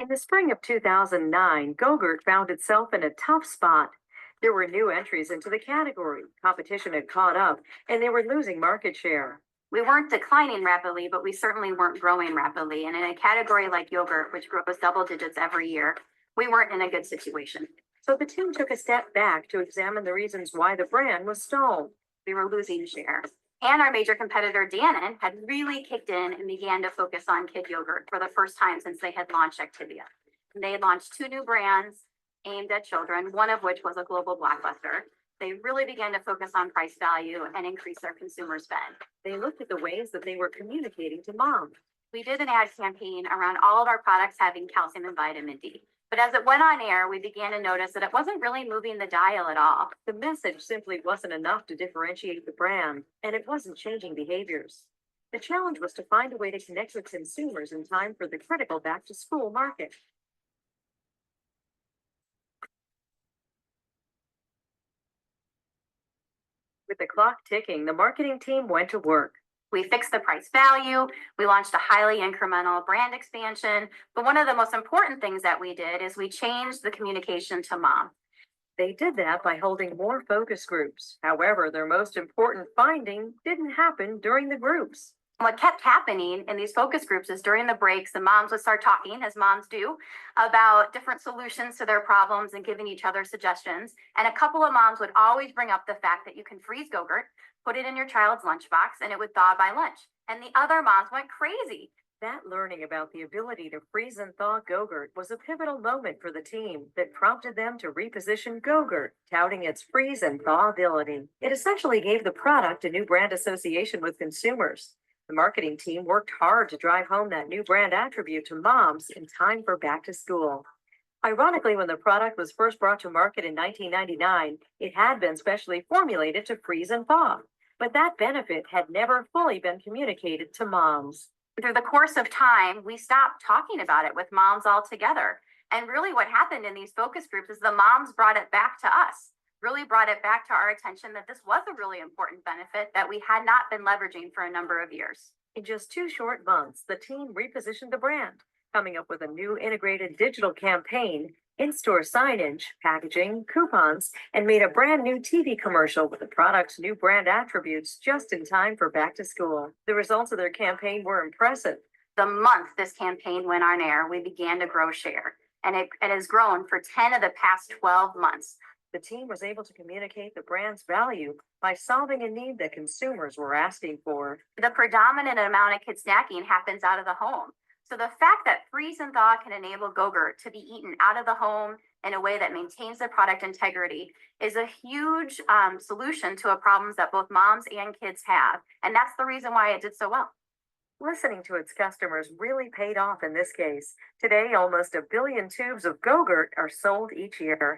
In the spring of 2009, Go-Gurt found itself in a tough spot. There were new entries into the category, competition had caught up, and they were losing market share. We weren't declining rapidly, but we certainly weren't growing rapidly. And in a category like yogurt, which grows double digits every year, we weren't in a good situation. So the team took a step back to examine the reasons why the brand was stalled. We were losing share. And our major competitor, Dannon, had really kicked in and began to focus on kid yogurt for the first time since they had launched Activia. And they had launched two new brands aimed at children, one of which was a global blockbuster. They really began to focus on price value and increase their consumer spend. They looked at the ways that they were communicating to moms. We did an ad campaign around all of our products having calcium and vitamin D. But as it went on air, we began to notice that it wasn't really moving the dial at all. The message simply wasn't enough to differentiate the brand, and it wasn't changing behaviors. The challenge was to find a way to connect with consumers in time for the critical back to school market. With the clock ticking, the marketing team went to work. We fixed the price value. We launched a highly incremental brand expansion. But one of the most important things that we did is we changed the communication to mom. They did that by holding more focus groups. However, their most important finding didn't happen during the groups. What kept happening in these focus groups is during the breaks, the moms would start talking, as moms do, about different solutions to their problems and giving each other suggestions. And a couple of moms would always bring up the fact that you can freeze Go-Gurt, put it in your child's lunchbox, and it would thaw by lunch. And the other moms went crazy. That learning about the ability to freeze and thaw Go-Gurt was a pivotal moment for the team that prompted them to reposition Go-Gurt, touting its freeze and thaw ability. It essentially gave the product a new brand association with consumers. The marketing team worked hard to drive home that new brand attribute to moms in time for back to school. Ironically, when the product was first brought to market in 1999, it had been specially formulated to freeze and thaw, but that benefit had never fully been communicated to moms. Through the course of time, we stopped talking about it with moms altogether. And really, what happened in these focus groups is the moms brought it back to us, really brought it back to our attention that this was a really important benefit that we had not been leveraging for a number of years. In just 2 short months, the team repositioned the brand, coming up with a new integrated digital campaign, in-store signage, packaging, coupons, and made a brand new TV commercial with the product's new brand attributes just in time for back to school. The results of their campaign were impressive. The month this campaign went on air, we began to grow share, and it has grown for 10 of the past 12 months. The team was able to communicate the brand's value by solving a need that consumers were asking for. The predominant amount of kid snacking happens out of the home. So the fact that freeze and thaw can enable Go-Gurt to be eaten out of the home in a way that maintains the product integrity is a huge solution to a problems that both moms and kids have. And that's the reason why it did so well. Listening to its customers really paid off in this case. Today, almost 1 billion tubes of Go-Gurt are sold each year.